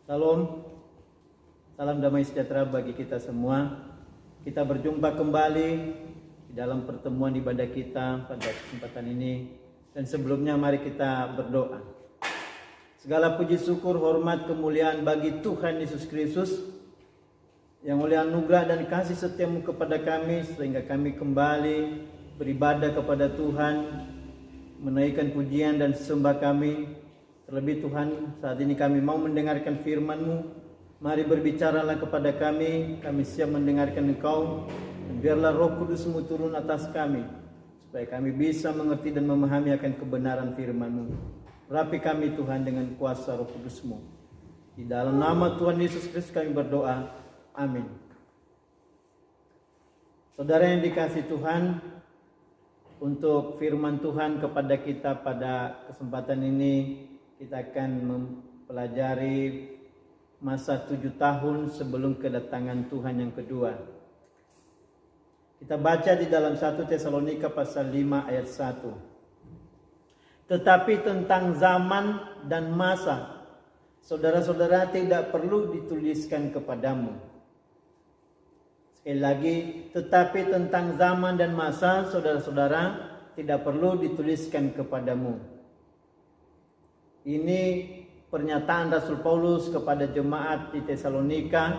Salam, salam damai sejahtera bagi kita semua. Kita berjumpa kembali di dalam pertemuan ibadah kita pada kesempatan ini. Dan sebelumnya mari kita berdoa. Segala puji syukur, hormat, kemuliaan bagi Tuhan Yesus Kristus yang oleh anugerah dan kasih setiamu kepada kami sehingga kami kembali beribadah kepada Tuhan, menaikkan pujian dan sembah kami. Terlebih Tuhan, saat ini kami mau mendengarkan firman-Mu. Mari berbicaralah kepada kami siap mendengarkan Engkau. Dan biarlah Roh Kudus-Mu turun atas kami, supaya kami bisa mengerti dan memahami akan kebenaran firman-Mu. Urapi kami Tuhan dengan kuasa Roh Kudus-Mu. Di dalam nama Tuhan Yesus Kristus kami berdoa. Amin. Saudara yang dikasihi Tuhan, untuk firman Tuhan kepada kita pada kesempatan ini, kita akan mempelajari masa 7 tahun sebelum kedatangan Tuhan yang kedua. Kita baca di dalam 1 Tesalonika pasal 5 ayat 1. Tetapi tentang zaman dan masa, saudara-saudara tidak perlu dituliskan kepadamu. Sekali lagi, tetapi tentang zaman dan masa, saudara-saudara tidak perlu dituliskan kepadamu. Ini pernyataan Rasul Paulus kepada jemaat di Tesalonika,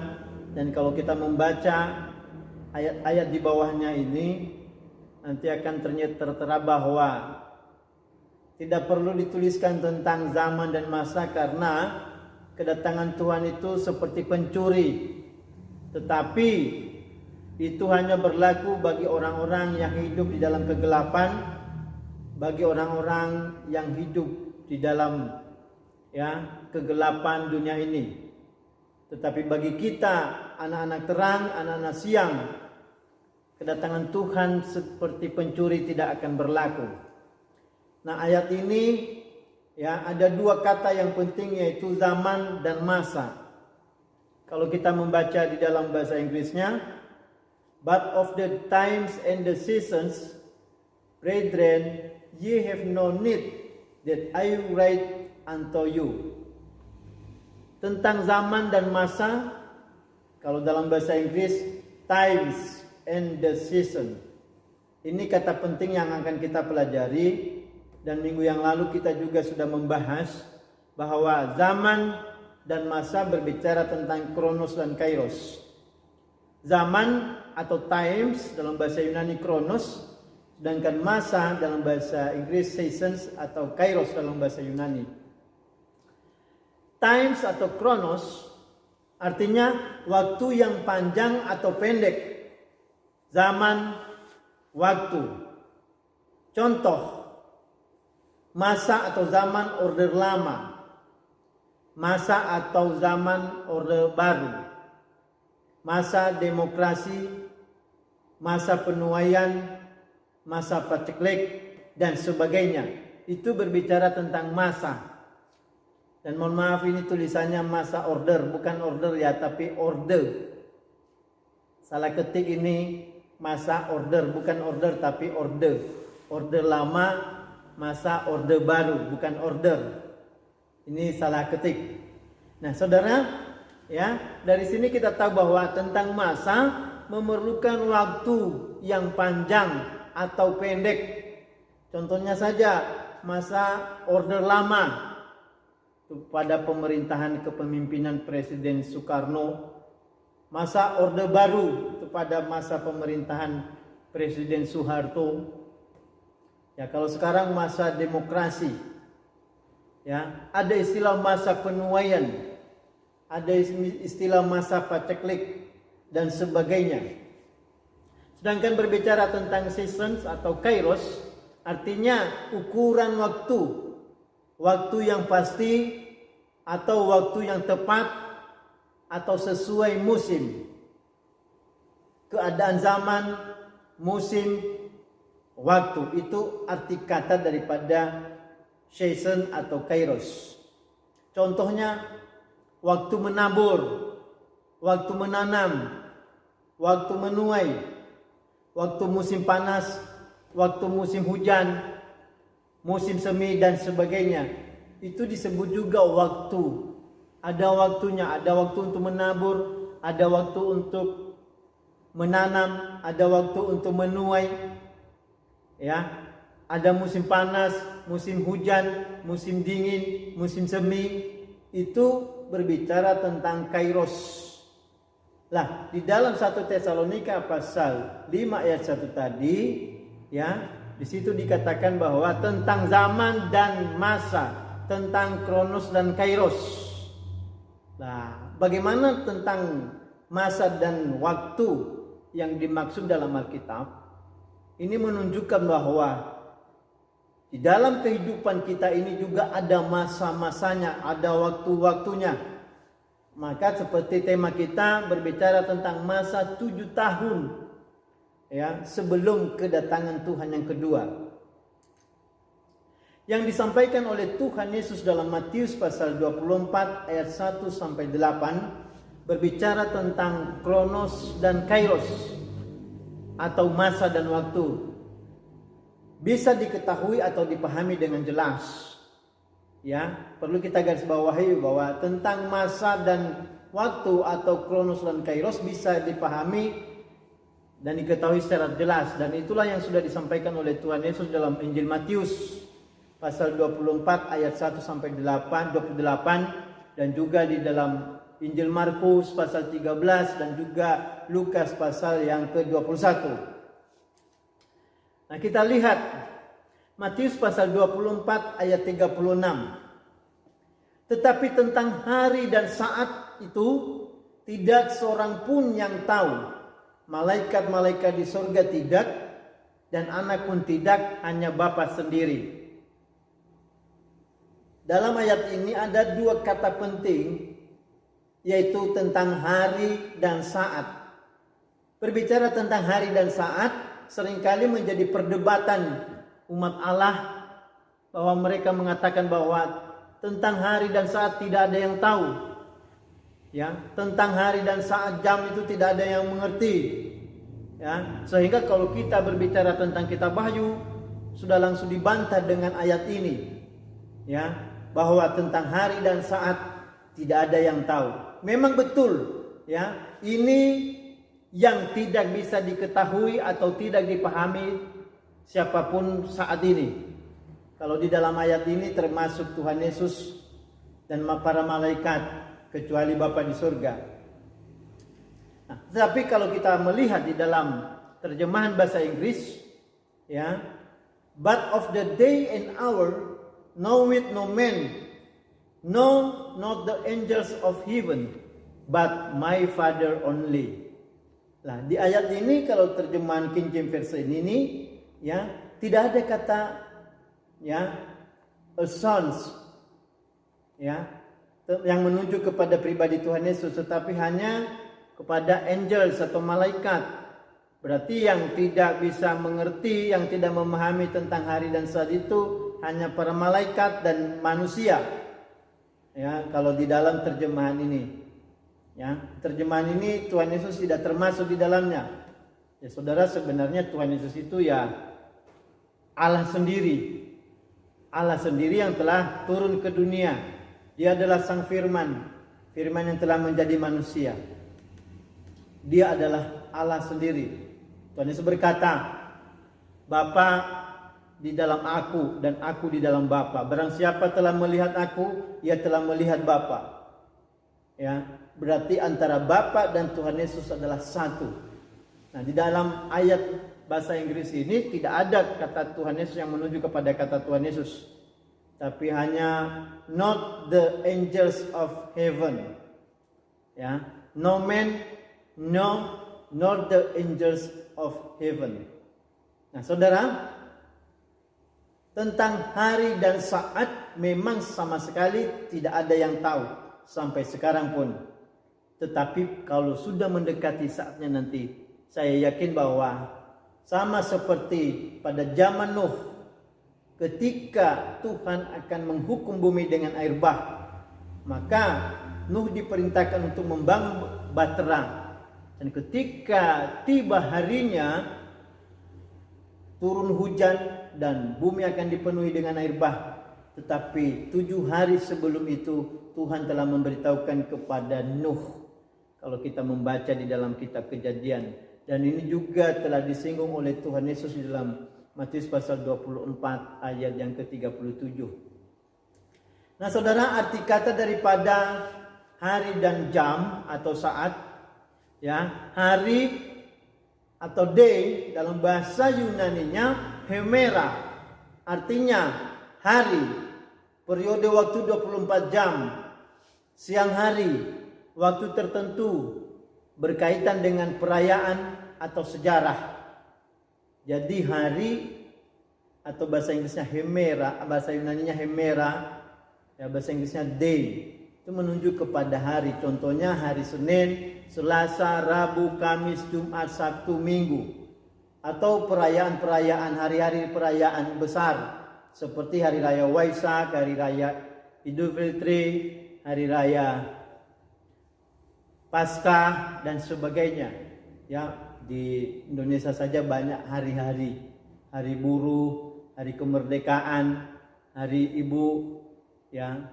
dan kalau kita membaca ayat-ayat di bawahnya ini, nanti akan tertera bahwa tidak perlu dituliskan tentang zaman dan masa karena kedatangan Tuhan itu seperti pencuri. Tetapi itu hanya berlaku bagi orang-orang yang hidup di dalam kegelapan, bagi orang-orang yang hidup di dalam kegelapan dunia ini. Tetapi bagi kita, anak-anak terang, anak-anak siang, kedatangan Tuhan seperti pencuri tidak akan berlaku. Nah, ayat ini ada 2 kata yang penting, yaitu zaman dan masa. Kalau kita membaca di dalam bahasa Inggrisnya, but of the times and the seasons, brethren, ye have no need that I write unto you. Tentang zaman dan masa, kalau dalam bahasa Inggris, times and the season. Ini kata penting yang akan kita pelajari, dan minggu yang lalu kita juga sudah membahas bahwa zaman dan masa berbicara tentang kronos dan kairos. Zaman atau times dalam bahasa Yunani kronos, sedangkan masa dalam bahasa Inggris seasons atau kairos dalam bahasa Yunani. Times atau kronos artinya waktu yang panjang atau pendek. Zaman, waktu. Contoh, masa atau zaman orde lama. Masa atau zaman orde baru. Masa demokrasi, masa penuaian, masa paceklik, dan sebagainya. Itu berbicara tentang masa. Dan mohon maaf, ini tulisannya masa order, bukan order ya, tapi orde. Salah ketik ini, masa order, bukan order tapi orde. Orde lama, masa orde baru, bukan order. Ini salah ketik. Nah, saudara, dari sini kita tahu bahwa tentang masa memerlukan waktu yang panjang atau pendek. Contohnya saja masa orde lama pada pemerintahan kepemimpinan Presiden Soekarno, masa orde baru pada masa pemerintahan Presiden Soeharto. Kalau sekarang masa demokrasi. Ada istilah masa penuaian, ada istilah masa paceklik dan sebagainya. Sedangkan berbicara tentang seasons atau kairos, artinya ukuran waktu. Waktu yang pasti atau waktu yang tepat atau sesuai musim. Keadaan zaman, musim, waktu. Itu arti kata daripada season atau kairos. Contohnya, waktu menabur, waktu menanam, waktu menuai, waktu musim panas, waktu musim hujan, musim semi dan sebagainya. Itu disebut juga waktu Ada waktunya, ada waktu untuk menabur, ada waktu untuk menanam, ada waktu untuk menuai. Ya, ada musim panas, musim hujan, musim dingin, musim semi. Itu berbicara tentang kairos. Lah, di dalam 1 Tesalonika pasal 5 ayat 1 tadi, ya, di situ dikatakan bahwa tentang zaman dan masa, tentang kronos dan kairos. Nah, bagaimana tentang masa dan waktu yang dimaksud dalam Alkitab? Ini menunjukkan bahwa di dalam kehidupan kita ini juga ada masa-masanya, ada waktu-waktunya. Maka seperti tema kita berbicara tentang masa 7 tahun, ya, sebelum kedatangan Tuhan yang kedua. Yang disampaikan oleh Tuhan Yesus dalam Matius pasal 24 ayat 1 sampai 8 berbicara tentang kronos dan kairos, atau masa dan waktu. Bisa diketahui atau dipahami dengan jelas. Ya, perlu kita garis bawahi bahwa tentang masa dan waktu atau kronos dan kairos bisa dipahami dan diketahui secara jelas, dan itulah yang sudah disampaikan oleh Tuhan Yesus dalam Injil Matius pasal 24 ayat 1 sampai 28 dan juga di dalam Injil Markus pasal 13 dan juga Lukas pasal yang ke-21. Nah, kita lihat Matius pasal 24 ayat 36. Tetapi tentang hari dan saat itu tidak seorang pun yang tahu. Malaikat-malaikat di surga tidak, dan anak pun tidak, hanya Bapa sendiri. Dalam ayat ini ada 2 kata penting, yaitu tentang hari dan saat. Berbicara tentang hari dan saat seringkali menjadi perdebatan umat Allah, bahwa mereka mengatakan bahwa tentang hari dan saat tidak ada yang tahu. Ya, tentang hari dan saat jam itu tidak ada yang mengerti. Ya, sehingga kalau kita berbicara tentang kitab Wahyu sudah langsung dibantah dengan ayat ini. Ya, bahwa tentang hari dan saat tidak ada yang tahu. Memang betul, ya, ini yang tidak bisa diketahui atau tidak dipahami siapapun saat ini. Kalau di dalam ayat ini termasuk Tuhan Yesus dan para malaikat, kecuali Bapa di surga. Nah, tetapi kalau kita melihat di dalam terjemahan bahasa Inggris, ya, but of the day and hour knoweth no man, no, not the angels of heaven, but my Father only. Nah, di ayat ini kalau terjemahan King James Version ini, ya, tidak ada kata, ya, a sons, ya, yang menunjuk kepada pribadi Tuhan Yesus, tetapi hanya kepada angels atau malaikat. Berarti yang tidak bisa mengerti, yang tidak memahami tentang hari dan saat itu hanya para malaikat dan manusia. Ya, kalau di dalam terjemahan ini, ya, terjemahan ini Tuhan Yesus tidak termasuk di dalamnya. Ya, saudara, sebenarnya Tuhan Yesus itu ya Allah sendiri. Allah sendiri yang telah turun ke dunia. Dia adalah Sang Firman, Firman yang telah menjadi manusia. Dia adalah Allah sendiri. Tuhan Yesus berkata, Bapa di dalam aku dan aku di dalam Bapa. Barang siapa telah melihat aku, ia telah melihat Bapa. Ya, berarti antara Bapa dan Tuhan Yesus adalah satu. Nah, di dalam ayat bahasa Inggris ini tidak ada kata Tuhan Yesus yang menuju kepada kata Tuhan Yesus, tapi hanya not the angels of heaven. Ya, no man, no, not the angels of heaven. Nah, saudara, tentang hari dan saat memang sama sekali tidak ada yang tahu sampai sekarang pun. Tetapi kalau sudah mendekati saatnya nanti, saya yakin bahwa sama seperti pada zaman Nuh, ketika Tuhan akan menghukum bumi dengan air bah, maka Nuh diperintahkan untuk membangun bahtera. Dan ketika tiba harinya, turun hujan dan bumi akan dipenuhi dengan air bah. Tetapi 7 hari sebelum itu Tuhan telah memberitahukan kepada Nuh. Kalau kita membaca di dalam kitab Kejadian. Dan ini juga telah disinggung oleh Tuhan Yesus di dalam Matius pasal 24 ayat yang ke-37. Nah saudara, arti kata daripada hari dan jam atau saat, ya, hari atau day dalam bahasa Yunaninya hemera, artinya hari, periode waktu 24 jam, siang hari, waktu tertentu, berkaitan dengan perayaan atau sejarah. Jadi hari atau bahasa Inggrisnya hemera, bahasa Yunaninya hemera, ya bahasa Inggrisnya day, itu menunjuk kepada hari. Contohnya hari Senin, Selasa, Rabu, Kamis, Jumat, Sabtu, Minggu. Atau perayaan-perayaan, hari-hari perayaan besar seperti hari raya Waisak, hari raya Idul Fitri, hari raya Paskah dan sebagainya. Ya, di Indonesia saja banyak hari-hari, hari buruh, hari kemerdekaan, hari ibu, ya.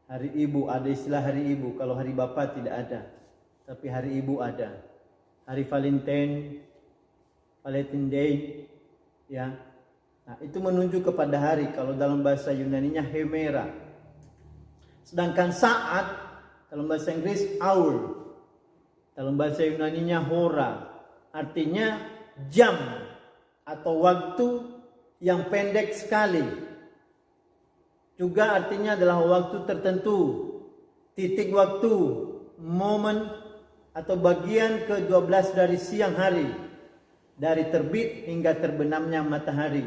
Hari ibu, ada istilah hari ibu. Kalau hari bapak tidak ada, tapi hari ibu ada. Hari Valentine Day, ya. Nah, itu menunjuk kepada hari. Kalau dalam bahasa Yunaninya hemera. Sedangkan saat dalam bahasa Inggris hour, dalam bahasa Yunaninya hora, artinya jam atau waktu yang pendek sekali. Juga artinya adalah waktu tertentu, titik waktu, momen atau bagian ke-12 dari siang hari, dari terbit hingga terbenamnya matahari.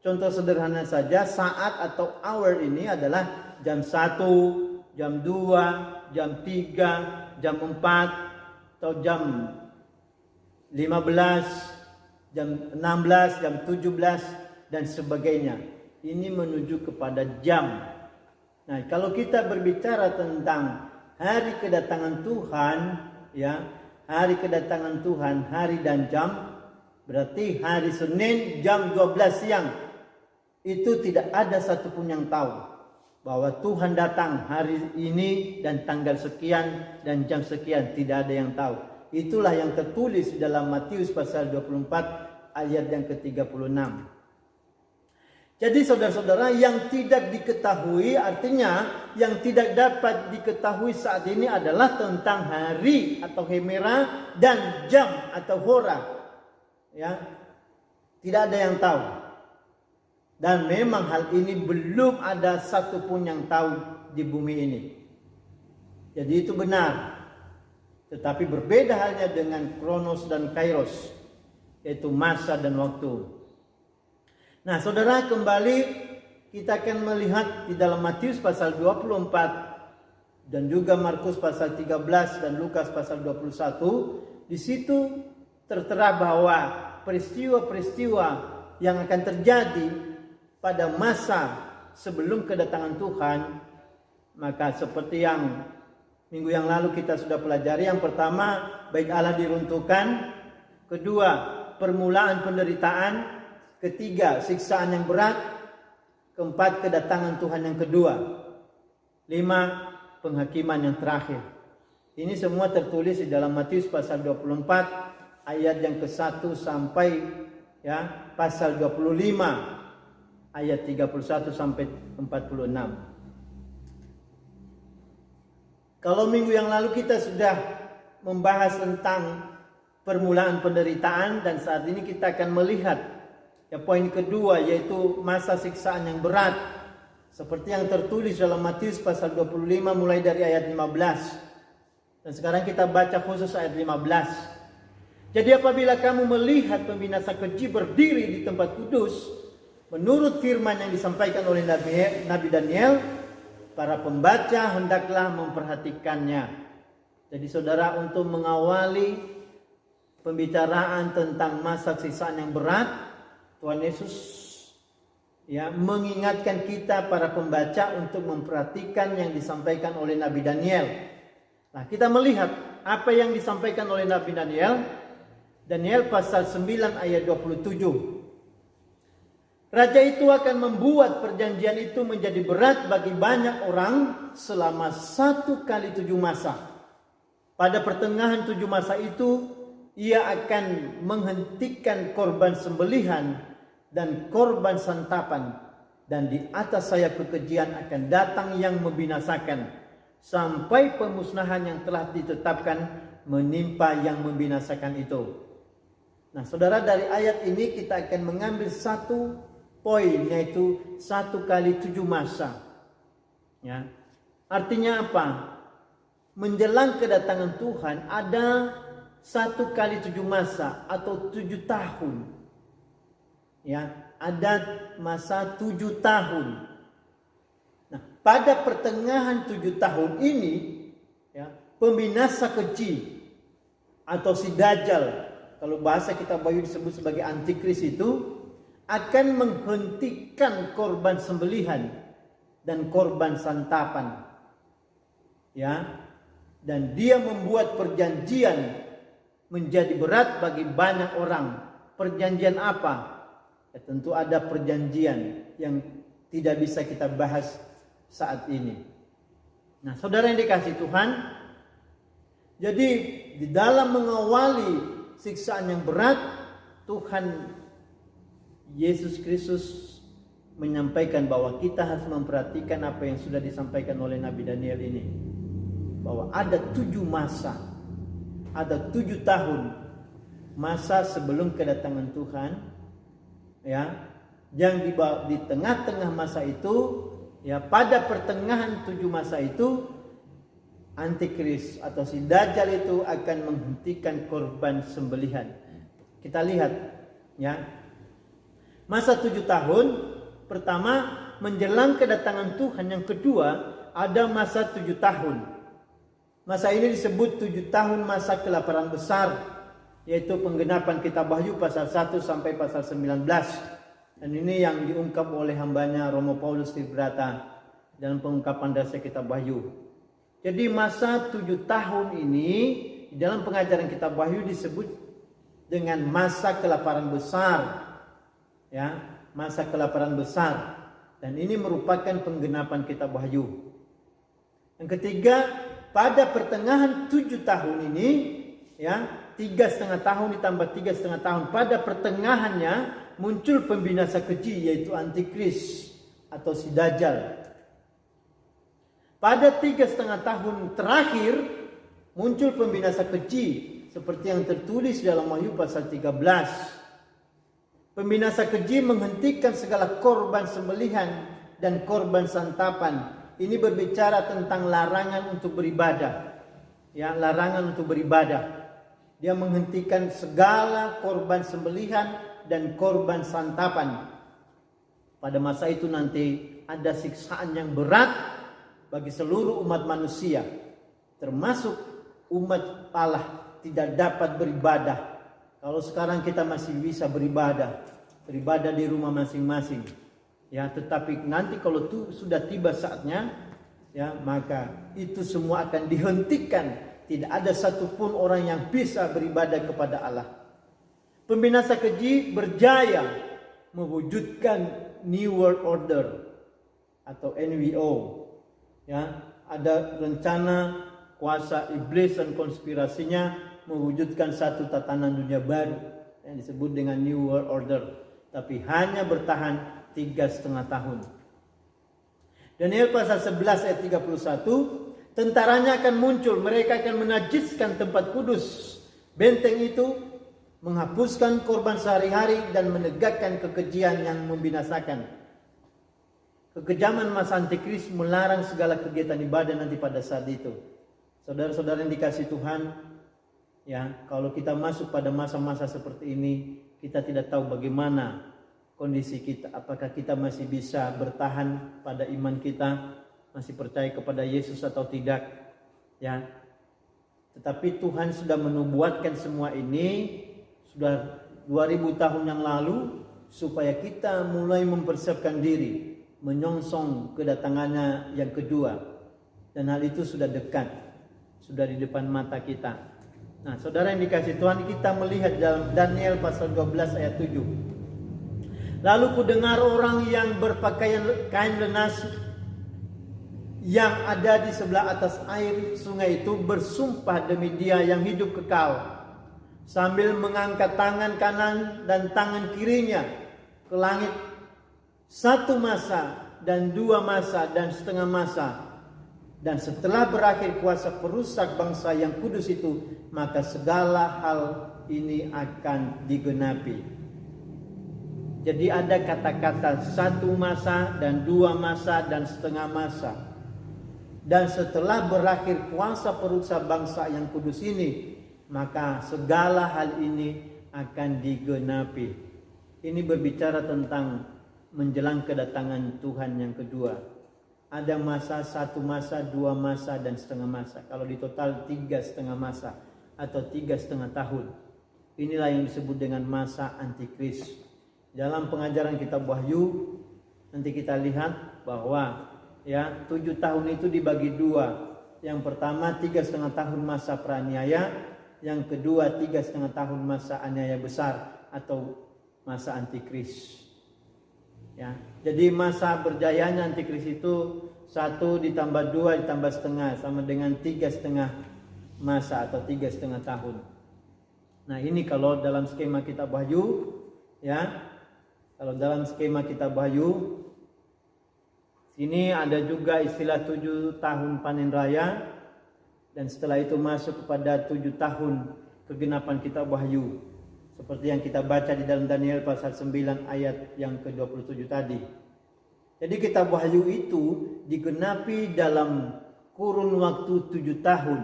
Contoh sederhana saja, saat atau hour ini adalah jam 1, jam 2, jam 3, jam 4, atau jam 15, jam 16, jam 17, dan sebagainya. Ini menuju kepada jam. Nah, kalau kita berbicara tentang hari kedatangan Tuhan, ya, hari kedatangan Tuhan, hari dan jam, berarti hari Senin jam 12 siang. Itu tidak ada satupun yang tahu bahwa Tuhan datang hari ini dan tanggal sekian dan jam sekian. Tidak ada yang tahu. Itulah yang tertulis dalam Matius pasal 24 ayat yang ke-36. Jadi saudara-saudara, yang tidak diketahui, artinya yang tidak dapat diketahui saat ini adalah tentang hari atau hemera dan jam atau hora. Ya, tidak ada yang tahu. Dan memang hal ini belum ada satupun yang tahu di bumi ini. Jadi itu benar. Tetapi berbeda halnya dengan Kronos dan Kairos, yaitu masa dan waktu. Nah, saudara, kembali kita akan melihat di dalam Matius pasal 24 dan juga Markus pasal 13 dan Lukas pasal 21. Di situ tertera bahwa peristiwa-peristiwa yang akan terjadi pada masa sebelum kedatangan Tuhan, maka seperti yang minggu yang lalu kita sudah pelajari, yang pertama, bait Allah diruntuhkan. Kedua, permulaan penderitaan. Ketiga, siksaan yang berat. Keempat, kedatangan Tuhan yang kedua. 5, penghakiman yang terakhir. Ini semua tertulis di dalam Matius pasal 24 ayat yang ke-1 sampai ya pasal 25 ayat 31 sampai 46. Kalau minggu yang lalu kita sudah membahas tentang permulaan penderitaan, dan saat ini kita akan melihat ya poin kedua, yaitu masa siksaan yang berat seperti yang tertulis dalam Matius pasal 25 mulai dari ayat 15. Dan sekarang kita baca khusus ayat 15. Jadi apabila kamu melihat pembinasa keji berdiri di tempat kudus, menurut firman yang disampaikan oleh Nabi Daniel, para pembaca hendaklah memperhatikannya. Jadi saudara, untuk mengawali pembicaraan tentang masa siksaan yang berat, Tuhan Yesus ya mengingatkan kita para pembaca untuk memperhatikan yang disampaikan oleh Nabi Daniel. Nah, kita melihat apa yang disampaikan oleh Nabi Daniel. Daniel pasal 9 ayat 27. Raja itu akan membuat perjanjian itu menjadi berat bagi banyak orang selama 1 kali 7 masa. Pada pertengahan 7 masa itu, ia akan menghentikan korban sembelihan dan korban santapan. Dan di atas sayap kekejian akan datang yang membinasakan, sampai pemusnahan yang telah ditetapkan menimpa yang membinasakan itu. Nah, saudara, dari ayat ini kita akan mengambil satu poin, yaitu 1 kali 7 masa. Ya. Artinya apa? Menjelang kedatangan Tuhan ada 1 kali 7 masa atau 7 tahun. Ya, ada masa 7 tahun. Nah, pada pertengahan 7 tahun ini, ya, pembinasa keji atau si Dajjal, kalau bahasa kita Bayu disebut sebagai antikris itu, akan menghentikan korban sembelihan dan korban santapan. Ya, dan dia membuat perjanjian menjadi berat bagi banyak orang. Perjanjian apa? Ya, tentu ada perjanjian yang tidak bisa kita bahas saat ini. Nah, saudara yang dikasihi Tuhan, jadi di dalam mengawali siksaan yang berat, Tuhan Yesus Kristus menyampaikan bahwa kita harus memperhatikan apa yang sudah disampaikan oleh Nabi Daniel ini. Bahwa ada 7 masa, ada 7 tahun masa sebelum kedatangan Tuhan, ya, yang di tengah-tengah masa itu, ya, pada pertengahan 7 masa itu, antikris atau si Dajjal itu akan menghentikan korban sembelihan. Kita lihat, ya, masa 7 tahun pertama menjelang kedatangan Tuhan, yang kedua ada masa 7 tahun. Masa ini disebut 7 tahun masa kelaparan besar, yaitu penggenapan kitab Wahyu pasal 1 sampai pasal 19. Dan ini yang diungkap oleh hambanya Romo Paulus Tribrata dalam pengungkapan dasar kitab Wahyu. Jadi masa 7 tahun ini di dalam pengajaran kitab Wahyu disebut dengan masa kelaparan besar. Ya, masa kelaparan besar. Dan ini merupakan penggenapan kitab Wahyu. Yang ketiga, pada pertengahan 7 tahun ini, ya, 3,5 tahun ditambah 3,5 tahun, pada pertengahannya muncul pembinasa keji, yaitu antikris atau si Dajjal. Pada 3,5 tahun terakhir muncul pembinasa keji, seperti yang tertulis dalam Wahyu pasal 13. Pembinasa keji menghentikan segala korban sembelihan dan korban santapan. Ini berbicara tentang larangan untuk beribadah. Ya, larangan untuk beribadah. Dia menghentikan segala korban sembelihan dan korban santapan. Pada masa itu nanti ada siksaan yang berat bagi seluruh umat manusia, termasuk umat Allah tidak dapat beribadah. Kalau sekarang kita masih bisa beribadah di rumah masing-masing. Ya, tetapi nanti kalau sudah tiba saatnya, ya, maka itu semua akan dihentikan. Tidak ada satupun orang yang bisa beribadah kepada Allah. Pembinasa keji berjaya mewujudkan New World Order atau NWO. Ya, ada rencana kuasa iblis dan konspirasinya mewujudkan satu tatanan dunia baru yang disebut dengan New World Order. Tapi hanya bertahan 3,5 tahun. Daniel pasal 11 ayat 31, tentaranya akan muncul, mereka akan menajiskan tempat kudus. Benteng itu menghapuskan korban sehari-hari dan menegakkan kekejian yang membinasakan. Kekejaman masa antikris melarang segala kegiatan ibadah nanti pada saat itu. Saudara-saudara yang dikasihi Tuhan, ya, kalau kita masuk pada masa-masa seperti ini, kita tidak tahu bagaimana kondisi kita, apakah kita masih bisa bertahan pada iman kita, masih percaya kepada Yesus atau tidak, ya. Tetapi Tuhan sudah menubuatkan semua ini sudah 2000 tahun yang lalu supaya kita mulai mempersiapkan diri menyongsong kedatangannya yang kedua. Dan hal itu sudah dekat, sudah di depan mata kita. Nah, saudara yang dikasihi Tuhan, kita melihat dalam Daniel pasal 12 ayat 7. Lalu kudengar orang yang berpakaian kain lenas yang ada di sebelah atas air sungai itu bersumpah demi Dia yang hidup kekal, sambil mengangkat tangan kanan dan tangan kirinya ke langit, 1 masa dan 2 masa dan setengah masa. Dan setelah berakhir kuasa perusak bangsa yang kudus itu, maka segala hal ini akan digenapi. Jadi ada kata-kata 1 masa dan 2 masa dan setengah masa. Dan setelah berakhir kuasa perusak bangsa yang kudus ini, maka segala hal ini akan digenapi. Ini berbicara tentang menjelang kedatangan Tuhan yang kedua. Ada masa 1 masa, 2 masa dan setengah masa. Kalau di total 3,5 masa atau 3,5 tahun. Inilah yang disebut dengan masa antikris. Dalam pengajaran kitab Wahyu nanti kita lihat bahwa 7 tahun itu dibagi 2. Yang pertama 3,5 tahun masa peraniaya, yang kedua 3,5 tahun masa aniaya besar atau masa antikris. Ya, jadi masa berjayanya antikris itu 1 ditambah 2 ditambah setengah sama dengan 3,5 masa atau 3,5 tahun. Nah, ini kalau dalam skema kitab Wahyu, ya. Kalau dalam skema kitab Wahyu, sini ada juga istilah 7 tahun panen raya, dan setelah itu masuk kepada 7 tahun kegenapan kitab Wahyu. Seperti yang kita baca di dalam Daniel pasal 9 ayat yang ke-27 tadi. Jadi kitab Wahyu itu digenapi dalam kurun waktu 7 tahun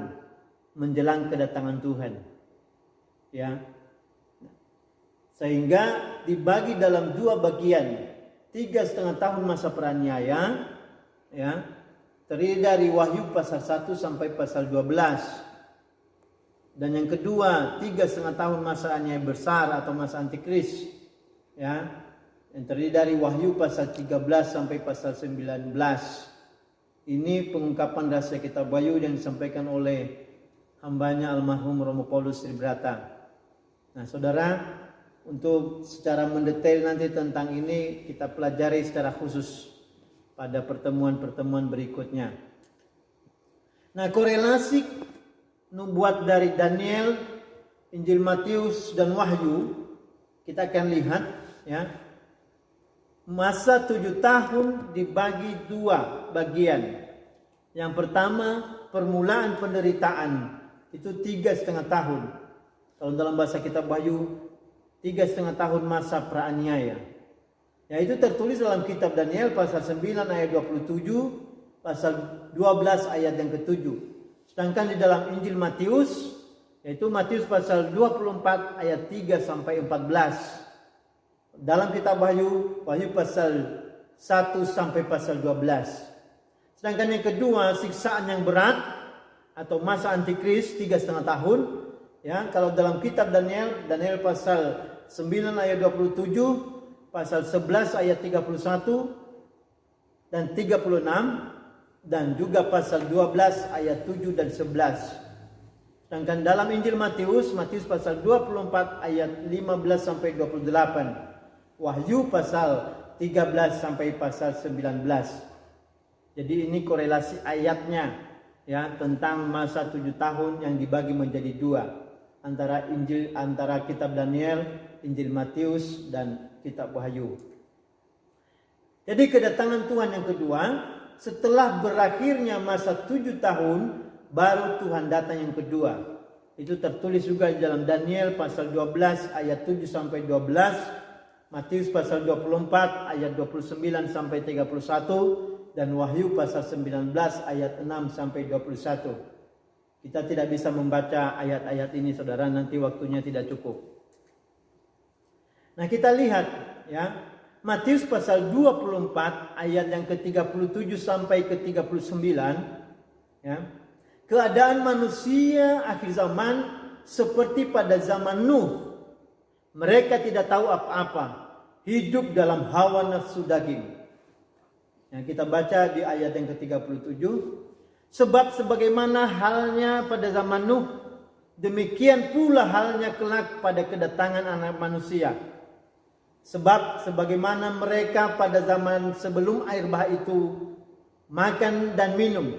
menjelang kedatangan Tuhan. Ya. Sehingga dibagi dalam 2 bagian. 3,5 tahun masa peraniaya, ya, terdiri dari Wahyu pasal 1 sampai pasal 12. Dan yang kedua 3,5 tahun masa aniaya besar atau masa antikris, ya, yang terdiri dari Wahyu pasal 13 sampai pasal 19. Ini pengungkapan rahasia kitab Wahyu yang disampaikan oleh hambanya almarhum Romo Paulus Tribrata. Nah, saudara, untuk secara mendetail nanti tentang ini kita pelajari secara khusus pada pertemuan-pertemuan berikutnya. Nah, korelasi nubuat dari Daniel, Injil Matius dan Wahyu kita akan lihat, ya. Masa 7 tahun dibagi 2 bagian. Yang pertama permulaan penderitaan, itu 3,5 tahun. Kalau dalam bahasa kitab Wahyu 3,5 tahun masa praaniaya. Ya, itu tertulis dalam kitab Daniel pasal 9 ayat 27, pasal 12 ayat yang ke-7. Sedangkan di dalam Injil Matius, yaitu Matius pasal 24 ayat 3 sampai 14. Dalam kitab Wahyu, Wahyu pasal 1 sampai pasal 12. Sedangkan yang kedua, siksaan yang berat atau masa antikris 3,5 tahun. Ya, kalau dalam kitab Daniel pasal 9 ayat 27, pasal 11 ayat 31 dan 36, dan juga pasal 12 ayat 7 dan 11. Sedangkan dalam Injil Matius pasal 24 ayat 15 sampai 28, Wahyu pasal 13 sampai pasal 19. Jadi ini korelasi ayatnya, ya, tentang masa 7 tahun yang dibagi menjadi 2 antara kitab Daniel, Injil Matius dan kitab Wahyu. Jadi kedatangan Tuhan yang kedua, setelah berakhirnya masa 7 tahun, baru Tuhan datang yang kedua. Itu tertulis juga di dalam Daniel pasal 12 ayat 7 sampai 12, Matius pasal 24 ayat 29 sampai 31, dan Wahyu pasal 19 ayat 6 sampai 21. Kita tidak bisa membaca ayat-ayat ini, saudara, nanti waktunya tidak cukup. Nah, kita lihat, ya, Matius pasal 24 ayat yang ke-37 sampai ke-39, ya. Keadaan manusia akhir zaman seperti pada zaman Nuh. Mereka tidak tahu apa-apa, hidup dalam hawa nafsu daging. Yang kita baca di ayat yang ke-37, sebab sebagaimana halnya pada zaman Nuh, demikian pula halnya kelak pada kedatangan anak manusia. Sebab sebagaimana mereka pada zaman sebelum air bah itu makan dan minum,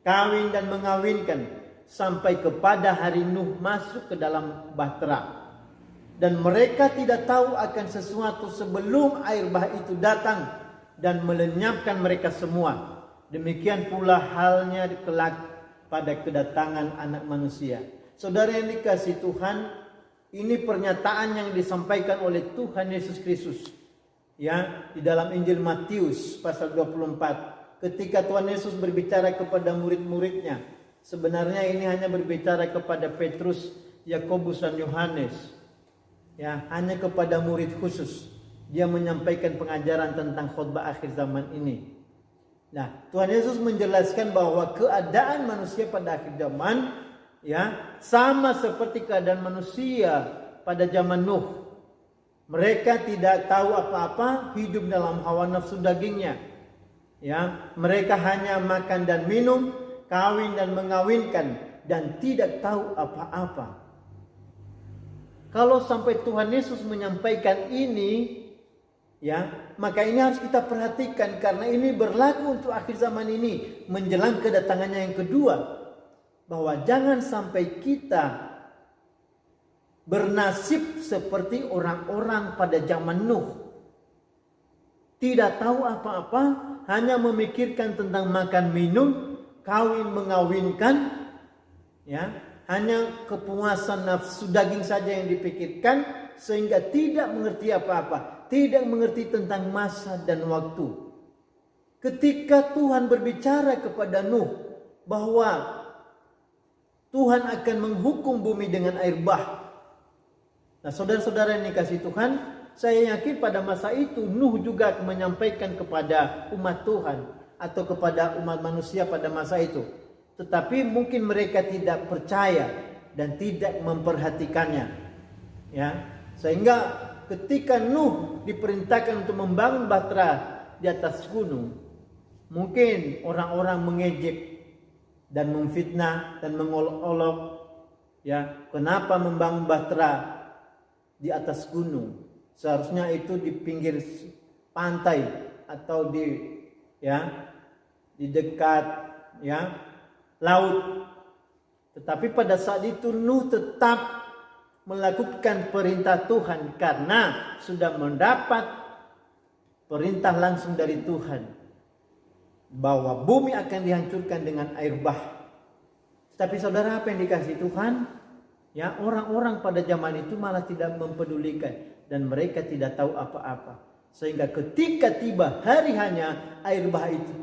kawin dan mengawinkan, sampai kepada hari Nuh masuk ke dalam bahtera. Dan mereka tidak tahu akan sesuatu sebelum air bah itu datang dan melenyapkan mereka semua. Demikian pula halnya kelak pada kedatangan anak manusia. Saudara yang dikasihi Tuhan, ini pernyataan yang disampaikan oleh Tuhan Yesus Kristus, ya, di dalam Injil Matius pasal 24. Ketika Tuhan Yesus berbicara kepada murid-muridnya, sebenarnya ini hanya berbicara kepada Petrus, Yakobus dan Yohanes. Ya, hanya kepada murid khusus. Dia menyampaikan pengajaran tentang khotbah akhir zaman ini. Nah, Tuhan Yesus menjelaskan bahwa keadaan manusia pada akhir zaman, ya, sama seperti keadaan manusia pada zaman Nuh. Mereka tidak tahu apa-apa, hidup dalam hawa nafsu dagingnya. Ya, mereka hanya makan dan minum, kawin dan mengawinkan, dan tidak tahu apa-apa. Kalau sampai Tuhan Yesus menyampaikan ini, ya, maka ini harus kita perhatikan karena ini berlaku untuk akhir zaman ini menjelang kedatangannya yang kedua, bahwa jangan sampai kita bernasib seperti orang-orang pada zaman Nuh. Tidak tahu apa-apa, hanya memikirkan tentang makan minum, kawin mengawinkan, ya, hanya kepuasan nafsu daging saja yang dipikirkan, sehingga tidak mengerti apa-apa, tidak mengerti tentang masa dan waktu. Ketika Tuhan berbicara kepada Nuh bahwa Tuhan akan menghukum bumi dengan air bah. Nah, saudara-saudara yang dikasihi Tuhan, saya yakin pada masa itu Nuh juga menyampaikan kepada umat Tuhan atau kepada umat manusia pada masa itu. Tetapi mungkin mereka tidak percaya dan tidak memperhatikannya. Ya, sehingga ketika Nuh diperintahkan untuk membangun bahtera di atas gunung, mungkin orang-orang mengejek dan memfitnah dan mengolok-olok, ya, kenapa membangun bahtera di atas gunung? Seharusnya itu di pinggir pantai atau di dekat, ya, laut. Tetapi pada saat itu Nuh tetap melakukan perintah Tuhan karena sudah mendapat perintah langsung dari Tuhan bahwa bumi akan dihancurkan dengan air bah. Tapi saudara, apa yang dikasihi Tuhan, ya, orang-orang pada zaman itu malah tidak mempedulikan dan mereka tidak tahu apa-apa. Sehingga ketika tiba hari hanya, air bah itu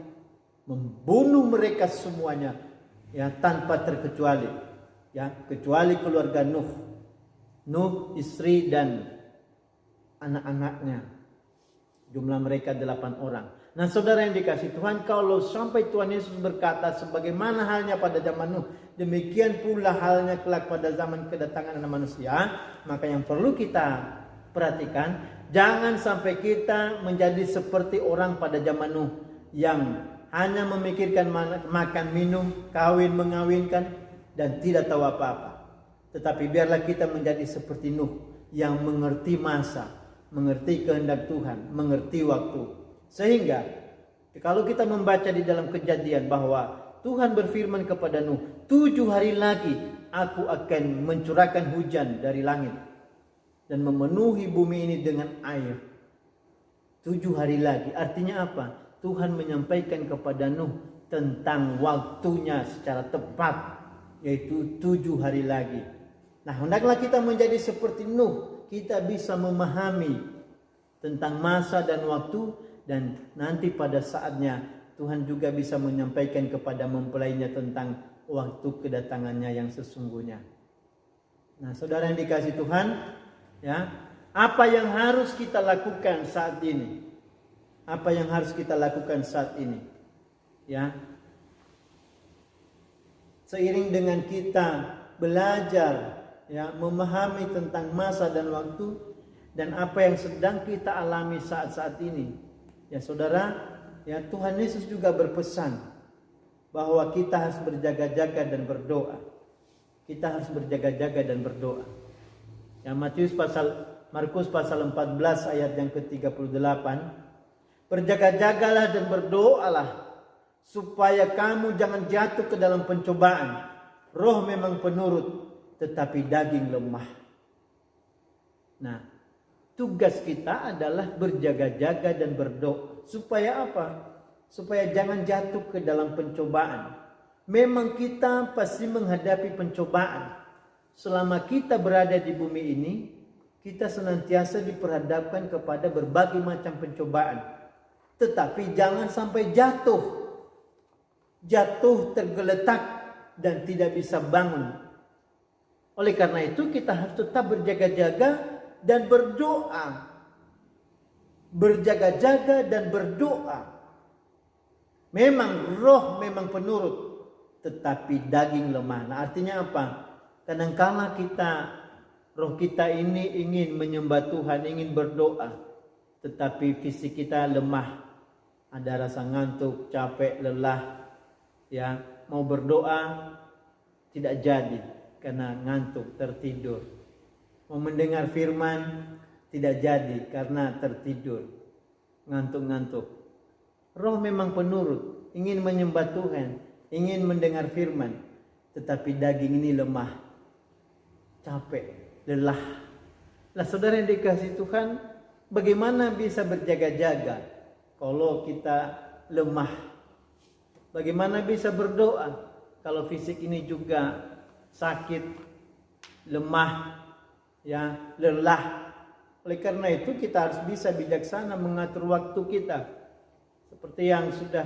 membunuh mereka semuanya, ya, tanpa terkecuali, ya, kecuali keluarga Nuh. Nuh, istri dan anak-anaknya. Jumlah mereka 8 orang. Nah, saudara yang dikasihi Tuhan, kalau sampai Tuhan Yesus berkata sebagaimana halnya pada zaman Nuh, demikian pula halnya kelak pada zaman kedatangan anak manusia, maka yang perlu kita perhatikan, jangan sampai kita menjadi seperti orang pada zaman Nuh yang hanya memikirkan makan minum, kawin mengawinkan, dan tidak tahu apa-apa. Tetapi biarlah kita menjadi seperti Nuh yang mengerti masa, mengerti kehendak Tuhan, mengerti waktu. Sehingga kalau kita membaca di dalam Kejadian bahwa Tuhan berfirman kepada Nuh, 7 hari lagi aku akan mencurahkan hujan dari langit dan memenuhi bumi ini dengan air. 7 hari lagi, artinya apa? Tuhan menyampaikan kepada Nuh tentang waktunya secara tepat, yaitu 7 hari lagi. Nah, hendaklah kita menjadi seperti Nuh. Kita bisa memahami tentang masa dan waktu, dan nanti pada saatnya Tuhan juga bisa menyampaikan kepada mempelainya tentang waktu kedatangannya yang sesungguhnya. Nah, saudara yang dikasihi Tuhan, ya, apa yang harus kita lakukan saat ini? Apa yang harus kita lakukan saat ini? Ya, seiring dengan kita belajar, ya, memahami tentang masa dan waktu dan apa yang sedang kita alami saat-saat ini. Ya, saudara, ya, Tuhan Yesus juga berpesan bahwa kita harus berjaga-jaga dan berdoa. Kita harus berjaga-jaga dan berdoa. Ya, Matius pasal Markus pasal 14 ayat yang ke-38. Berjaga-jagalah dan berdoalah supaya kamu jangan jatuh ke dalam pencobaan. Roh memang penurut, tetapi daging lemah. Nah, tugas kita adalah berjaga-jaga dan berdoa. Supaya apa? Supaya jangan jatuh ke dalam pencobaan. Memang kita pasti menghadapi pencobaan. Selama kita berada di bumi ini, kita senantiasa diperhadapkan kepada berbagai macam pencobaan. Tetapi jangan sampai jatuh. Jatuh tergeletak dan tidak bisa bangun. Oleh karena itu kita harus tetap berjaga-jaga dan berdoa. Berjaga-jaga dan berdoa. Memang roh memang penurut, tetapi daging lemah. Nah, artinya apa? Kadangkala roh kita ini ingin menyembah Tuhan, ingin berdoa, tetapi fisik kita lemah. Ada rasa ngantuk, capek, lelah. Ya, mau berdoa tidak jadi karena ngantuk, tertidur. Mau mendengar firman tidak jadi karena tertidur, ngantuk-ngantuk. Roh memang penurut, ingin menyembah Tuhan, ingin mendengar firman, tetapi daging ini lemah, capek, lelah. Nah, saudara yang dikasihi Tuhan, bagaimana bisa berjaga-jaga kalau kita lemah? Bagaimana bisa berdoa kalau fisik ini juga sakit, lemah, ya, lelah? Oleh karena itu kita harus bisa bijaksana mengatur waktu kita. Seperti yang sudah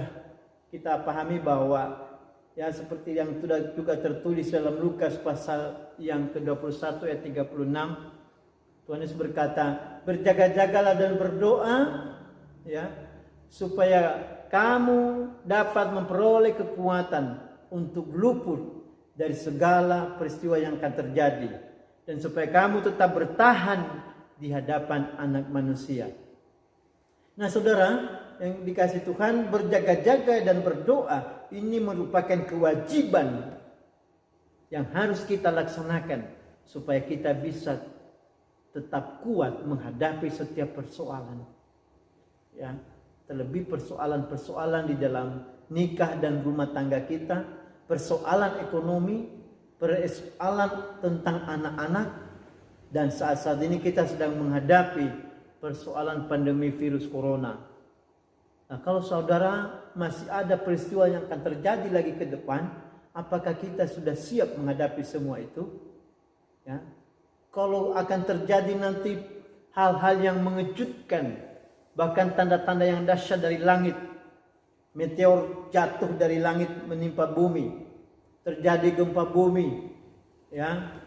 kita pahami bahwa ya seperti yang sudah juga tertulis dalam Lukas pasal yang ke-21 ayat 36. Tuhan Yesus berkata, berjaga-jagalah dan berdoa ya supaya kamu dapat memperoleh kekuatan untuk luput dari segala peristiwa yang akan terjadi dan supaya kamu tetap bertahan di hadapan Anak Manusia. Nah, saudara yang dikasihi Tuhan, berjaga-jaga dan berdoa ini merupakan kewajiban yang harus kita laksanakan supaya kita bisa tetap kuat menghadapi setiap persoalan. Ya, terlebih persoalan-persoalan di dalam nikah dan rumah tangga kita, persoalan ekonomi, persoalan tentang anak-anak, dan saat-saat ini kita sedang menghadapi persoalan pandemi virus corona. Nah, kalau saudara masih ada peristiwa yang akan terjadi lagi ke depan, apakah kita sudah siap menghadapi semua itu? Ya. Kalau akan terjadi nanti hal-hal yang mengejutkan, bahkan tanda-tanda yang dahsyat dari langit, meteor jatuh dari langit menimpa bumi, terjadi gempa bumi, ya,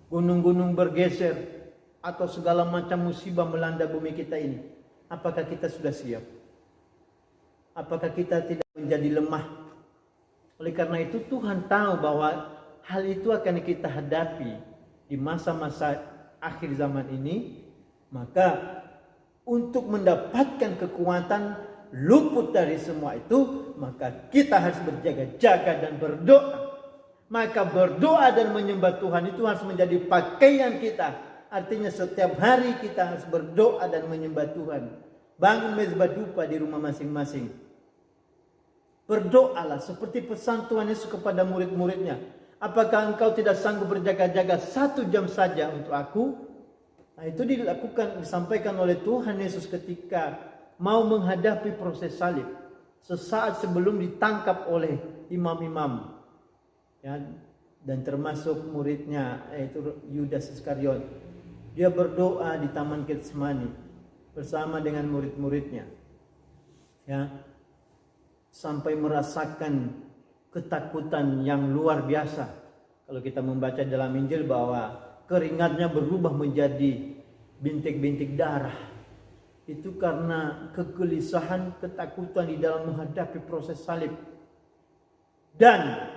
gunung-gunung bergeser, atau segala macam musibah melanda bumi kita ini. Apakah kita sudah siap? Apakah kita tidak menjadi lemah? Oleh karena itu Tuhan tahu bahwa hal itu akan kita hadapi di masa-masa akhir zaman ini. Maka untuk mendapatkan kekuatan luput dari semua itu, maka kita harus berjaga-jaga dan berdoa. Maka berdoa dan menyembah Tuhan itu harus menjadi pakaian kita. Artinya setiap hari kita harus berdoa dan menyembah Tuhan. Bangun mezbah dupa di rumah masing-masing. Berdoalah seperti pesan Tuhan Yesus kepada murid-muridnya. Apakah engkau tidak sanggup berjaga-jaga 1 jam saja untuk aku? Nah, itu disampaikan oleh Tuhan Yesus ketika mau menghadapi proses salib. Sesaat sebelum ditangkap oleh imam-imam. Ya, dan termasuk muridnya yaitu Yudas Iskariot. Dia berdoa di Taman Getsemani bersama dengan murid-muridnya. Ya. Sampai merasakan ketakutan yang luar biasa. Kalau kita membaca dalam Injil bahwa keringatnya berubah menjadi bintik-bintik darah. Itu karena kegelisahan, ketakutan di dalam menghadapi proses salib. Dan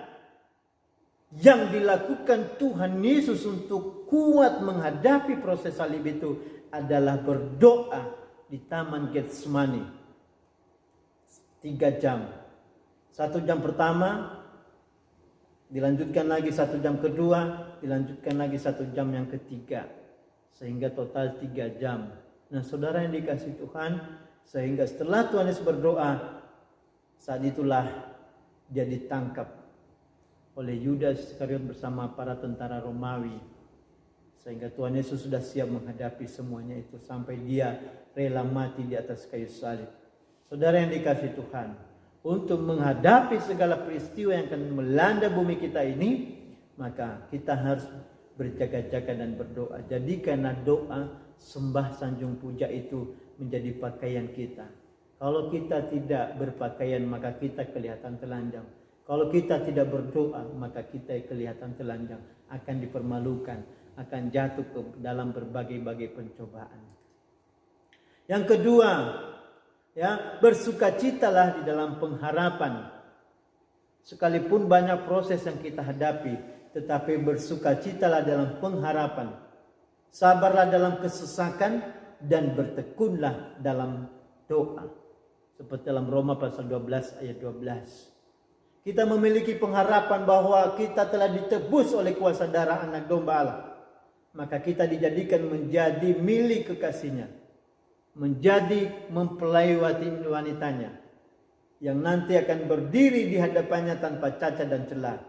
yang dilakukan Tuhan Yesus untuk kuat menghadapi proses salib itu adalah berdoa di Taman Getsemani 3 jam. 1 jam pertama, dilanjutkan lagi 1 jam kedua, dilanjutkan lagi 1 jam yang ketiga. sehingga total 3 jam. Nah saudara yang dikasih Tuhan, sehingga setelah Tuhan Yesus berdoa, saat itulah dia ditangkap oleh Yudas Iskariot bersama para tentara Romawi. Sehingga Tuhan Yesus sudah siap menghadapi semuanya itu sampai dia rela mati di atas kayu salib. Saudara yang dikasih Tuhan, untuk menghadapi segala peristiwa yang akan melanda bumi kita ini, maka kita harus berjaga-jaga dan berdoa. Jadikanlah doa, sembah, sanjung, puja itu menjadi pakaian kita. Kalau kita tidak berpakaian, maka kita kelihatan telanjang. Kalau kita tidak berdoa, maka kita kelihatan telanjang, akan dipermalukan, akan jatuh ke dalam berbagai-bagai pencobaan. Yang kedua, ya, bersukacitalah di dalam pengharapan. Sekalipun banyak proses yang kita hadapi, tetapi bersukacitalah dalam pengharapan. Sabarlah dalam kesesakan dan bertekunlah dalam doa. Seperti dalam Roma pasal 12 ayat 12. Kita memiliki pengharapan bahwa kita telah ditebus oleh kuasa darah anak domba Allah. Maka kita dijadikan menjadi milik kekasihnya. Menjadi mempelai wanitanya. Yang nanti akan berdiri di hadapannya tanpa cacat dan celah.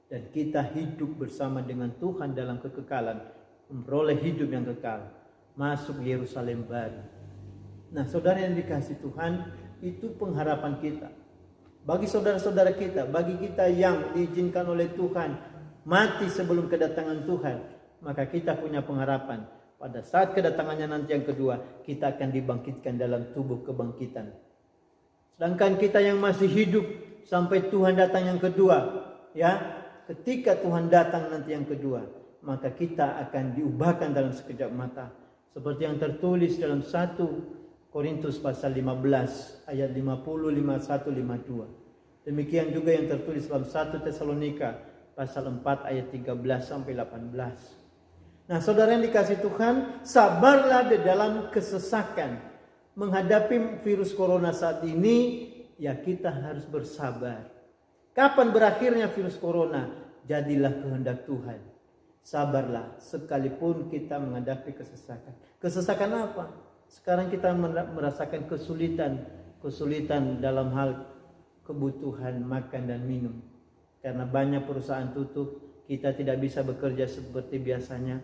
Dan kita hidup bersama dengan Tuhan dalam kekekalan. Memperoleh hidup yang kekal. Masuk Yerusalem baru. Nah saudara yang dikasih Tuhan, itu pengharapan kita. Bagi saudara-saudara kita, bagi kita yang diizinkan oleh Tuhan mati sebelum kedatangan Tuhan, maka kita punya pengharapan. Pada saat kedatangannya nanti yang kedua, kita akan dibangkitkan dalam tubuh kebangkitan. Sedangkan kita yang masih hidup sampai Tuhan datang yang kedua, ya, ketika Tuhan datang nanti yang kedua, maka kita akan diubahkan dalam sekejap mata. Seperti yang tertulis dalam 1 Korintus pasal 15 ayat 50, 51, 52. Demikian juga yang tertulis dalam 1 Tesalonika pasal 4 ayat 13 sampai 18. Nah, saudara yang dikasih Tuhan, sabarlah di dalam kesesakan. Menghadapi virus corona saat ini, ya kita harus bersabar. Kapan berakhirnya virus corona? Jadilah kehendak Tuhan. Sabarlah sekalipun kita menghadapi kesesakan. Kesesakan apa? Sekarang kita merasakan kesulitan dalam hal kebutuhan makan dan minum. Karena banyak perusahaan tutup, kita tidak bisa bekerja seperti biasanya,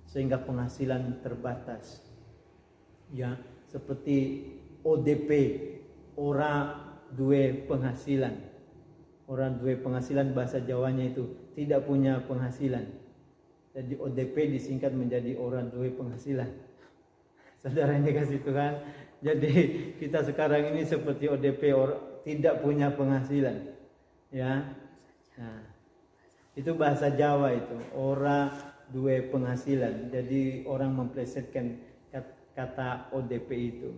sehingga penghasilan terbatas. Ya, seperti ODP, orang dua penghasilan. Orang dua penghasilan bahasa Jawanya itu tidak punya penghasilan. Jadi ODP disingkat menjadi orang dua penghasilan. Saudara yang dikasih Tuhan, jadi kita sekarang ini seperti ODP, tidak punya penghasilan, ya. Nah, itu bahasa Jawa itu, orang dua penghasilan. Jadi orang memplesetkan kata ODP itu.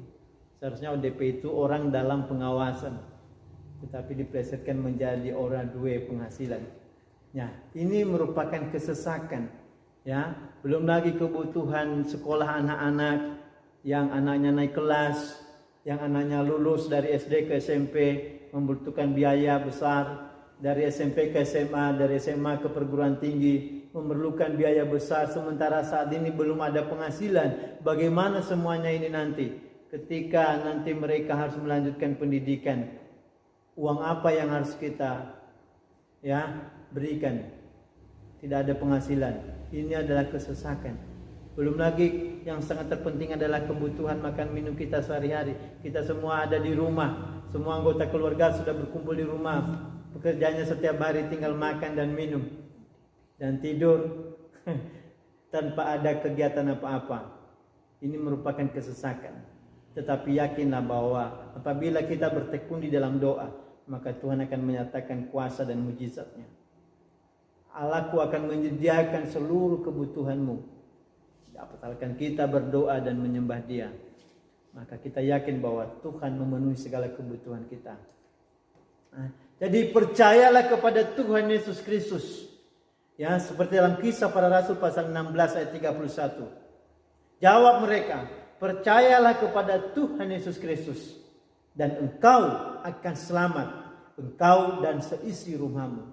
Seharusnya ODP itu orang dalam pengawasan, tetapi diplesetkan menjadi orang dua penghasilan. Ya, ini merupakan kesesakan, ya. Belum lagi kebutuhan sekolah anak-anak. Yang anaknya naik kelas, yang anaknya lulus dari SD ke SMP, membutuhkan biaya besar. Dari SMP ke SMA, dari SMA ke perguruan tinggi, memerlukan biaya besar. Sementara saat ini belum ada penghasilan. Bagaimana semuanya ini nanti? Ketika nanti mereka harus melanjutkan pendidikan, uang apa yang harus kita berikan? Tidak ada penghasilan. Ini adalah kesesakan. Belum lagi yang sangat terpenting adalah kebutuhan makan minum kita sehari-hari. Kita semua ada di rumah. Semua anggota keluarga sudah berkumpul di rumah. Pekerjaannya setiap hari tinggal makan dan minum. Dan tidur tanpa ada kegiatan apa-apa. Ini merupakan kesesakan. Tetapi yakinlah bahwa apabila kita bertekun di dalam doa, maka Tuhan akan menyatakan kuasa dan mujizatnya. Allahku akan menyediakan seluruh kebutuhanmu. Asalkan kita berdoa dan menyembah Dia, maka kita yakin bahwa Tuhan memenuhi segala kebutuhan kita. Jadi percayalah kepada Tuhan Yesus Kristus. Ya, seperti dalam Kisah Para Rasul pasal 16 ayat 31. Jawab mereka, percayalah kepada Tuhan Yesus Kristus dan engkau akan selamat, engkau dan seisi rumahmu.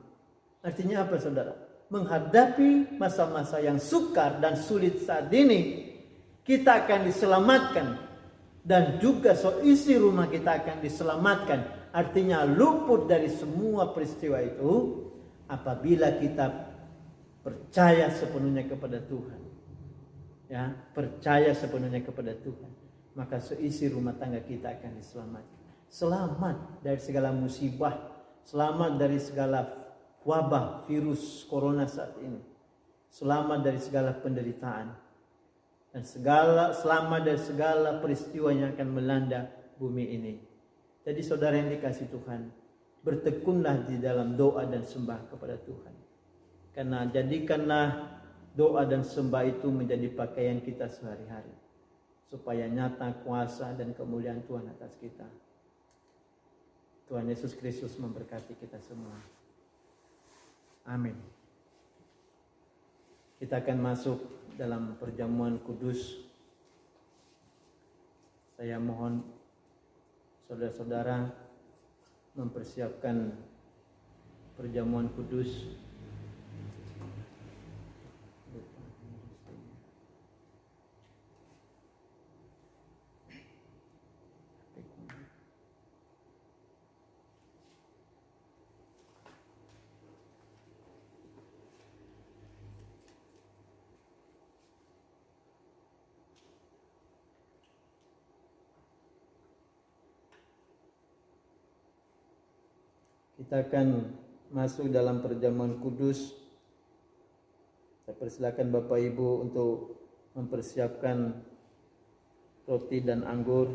Artinya apa, saudara? menghadapi masa-masa yang sukar dan sulit saat ini, kita akan diselamatkan. Dan juga seisi rumah kita akan diselamatkan. Artinya luput dari semua peristiwa itu apabila kita percaya sepenuhnya kepada Tuhan. Ya, percaya sepenuhnya kepada Tuhan. Maka seisi rumah tangga kita akan diselamatkan. Selamat dari segala musibah. Selamat dari segala wabah virus corona saat ini. Selamat dari segala penderitaan. Dan selamat dari segala peristiwa yang akan melanda bumi ini. Jadi saudara yang dikasihi Tuhan, bertekunlah di dalam doa dan sembah kepada Tuhan. Karena jadikanlah doa dan sembah itu menjadi pakaian kita sehari-hari. Supaya nyata kuasa dan kemuliaan Tuhan atas kita. Tuhan Yesus Kristus memberkati kita semua. Amin. Kita akan masuk dalam perjamuan kudus. Saya mohon saudara-saudara mempersiapkan perjamuan kudus. Kita akan masuk dalam perjamuan kudus. Saya persilakan Bapak Ibu untuk mempersiapkan roti dan anggur.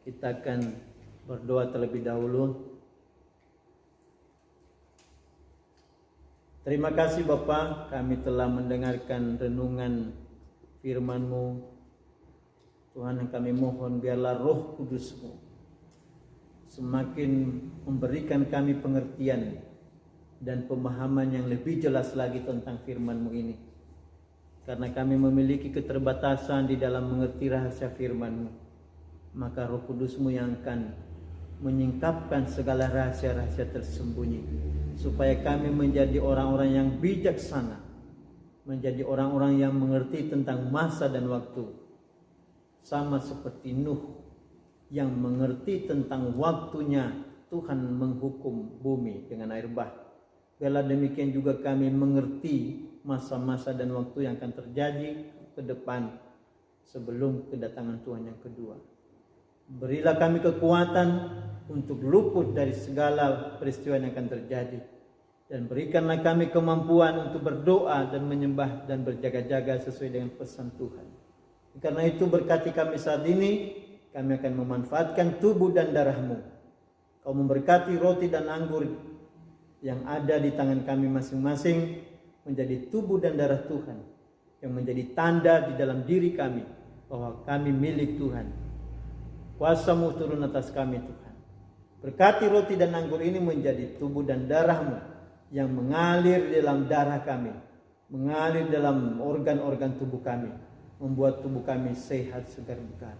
Kita akan berdoa terlebih dahulu. Terima kasih Bapa, kami telah mendengarkan renungan firman-Mu. Tuhan, kami mohon biarlah Roh Kudus-Mu semakin memberikan kami pengertian dan pemahaman yang lebih jelas lagi tentang firman-Mu ini. Karena kami memiliki keterbatasan di dalam mengerti rahasia firman-Mu, maka Roh Kudus-Mu yang akan menyingkapkan segala rahasia-rahasia tersembunyi, supaya kami menjadi orang-orang yang bijaksana, menjadi orang-orang yang mengerti tentang masa dan waktu, sama seperti Nuh yang mengerti tentang waktunya Tuhan menghukum bumi dengan air bah. Biarlah demikian juga kami mengerti masa-masa dan waktu yang akan terjadi ke depan sebelum kedatangan Tuhan yang kedua. Berilah kami kekuatan untuk luput dari segala peristiwa yang akan terjadi. Dan berikanlah kami kemampuan untuk berdoa dan menyembah dan berjaga-jaga sesuai dengan pesan Tuhan. Karena itu berkati kami saat ini, kami akan memanfaatkan tubuh dan darah-Mu. Kau memberkati roti dan anggur yang ada di tangan kami masing-masing menjadi tubuh dan darah Tuhan, yang menjadi tanda di dalam diri kami bahwa kami milik Tuhan. Kuasa-Mu turun atas kami Tuhan. Berkati roti dan anggur ini menjadi tubuh dan darah-Mu yang mengalir dalam darah kami, mengalir dalam organ-organ tubuh kami, membuat tubuh kami sehat, segar, bugar.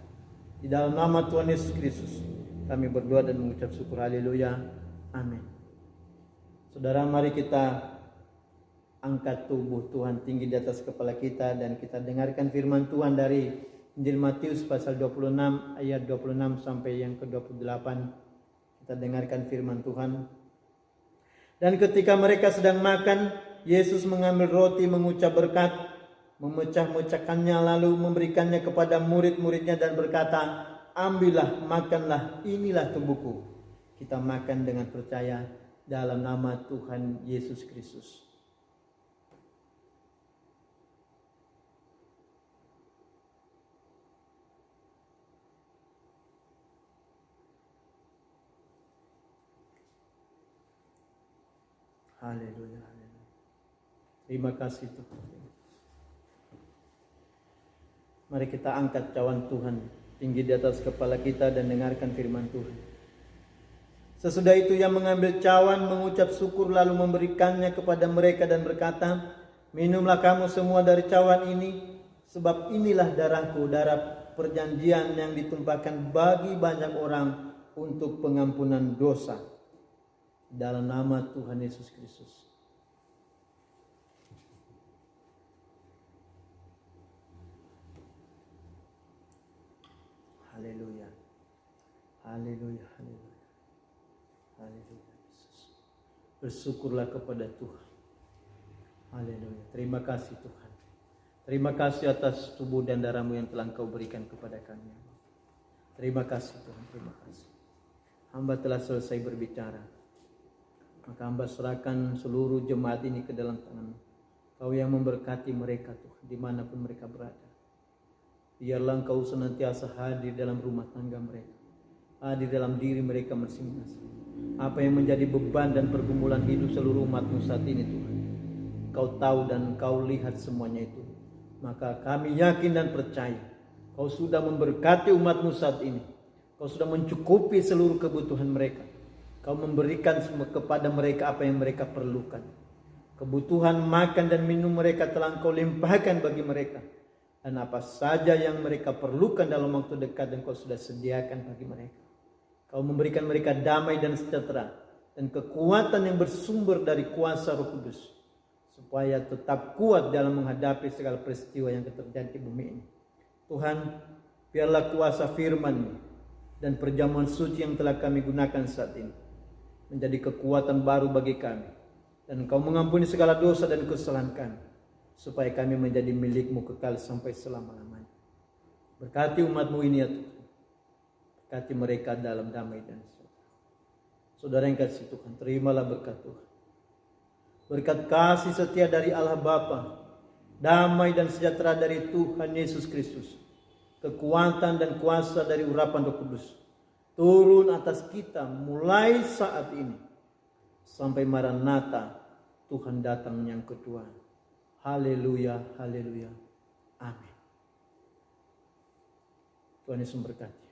Di dalam nama Tuhan Yesus Kristus kami berdoa dan mengucap syukur. Haleluya. Amin. Saudara, mari kita angkat tubuh Tuhan tinggi di atas kepala kita dan kita dengarkan firman Tuhan dari Injil Matius pasal 26 ayat 26 sampai yang ke-28. Kita dengarkan firman Tuhan. Dan ketika mereka sedang makan, Yesus mengambil roti, mengucap berkat, memecah-mecahkannya lalu memberikannya kepada murid-muridnya dan berkata, "Ambillah, makanlah, inilah tubuhku." Kita makan dengan percaya dalam nama Tuhan Yesus Kristus. Haleluya. Terima kasih Tuhan. Mari kita angkat cawan Tuhan tinggi di atas kepala kita dan dengarkan firman Tuhan. Sesudah itu ia mengambil cawan, mengucap syukur lalu memberikannya kepada mereka dan berkata, "Minumlah kamu semua dari cawan ini, sebab inilah darahku, darah perjanjian yang ditumpahkan bagi banyak orang untuk pengampunan dosa." Dalam nama Tuhan Yesus Kristus. Haleluya. Haleluya, haleluya. Haleluya, Yesus. Bersyukurlah kepada Tuhan. Haleluya. Terima kasih Tuhan. Terima kasih atas tubuh dan darah-Mu yang telah Engkau berikan kepada kami. Terima kasih Tuhan, terima kasih. Hamba telah selesai berbicara. Maka hamba serahkan seluruh jemaat ini ke dalam tangan-Mu. Kau yang memberkati mereka Tuhan, dimanapun mereka berada. Biarlah Engkau senantiasa hadir dalam rumah tangga mereka, hadir dalam diri mereka masing-masing. Apa yang menjadi beban dan pergumulan hidup seluruh umat-Mu saat ini Tuhan, Kau tahu dan Kau lihat semuanya itu. Maka kami yakin dan percaya Kau sudah memberkati umat-Mu saat ini. Kau sudah mencukupi seluruh kebutuhan mereka. Kau memberikan semua kepada mereka apa yang mereka perlukan. Kebutuhan makan dan minum mereka telah Kau limpahkan bagi mereka. Dan apa saja yang mereka perlukan dalam waktu dekat dan Kau sudah sediakan bagi mereka. Kau memberikan mereka damai dan sejahtera dan kekuatan yang bersumber dari kuasa Roh Kudus, supaya tetap kuat dalam menghadapi segala peristiwa yang terjadi di bumi ini. Tuhan, biarlah kuasa firman-Mu dan perjamuan suci yang telah kami gunakan saat ini menjadi kekuatan baru bagi kami. Dan Kau mengampuni segala dosa dan kesalahan kami, supaya kami menjadi milik-Mu kekal sampai selama-lamanya. Berkati umat-Mu ini ya Tuhan. Berkati mereka dalam damai dan sejahtera. Saudara yang kasih Tuhan, terimalah berkat Tuhan. Berkat kasih setia dari Allah Bapa, damai dan sejahtera dari Tuhan Yesus Kristus, kekuatan dan kuasa dari urapan Roh Kudus turun atas kita mulai saat ini sampai Maranatha, Tuhan datang yang kedua. Haleluya, haleluya. Amin. Tuhan Yesus memberkati.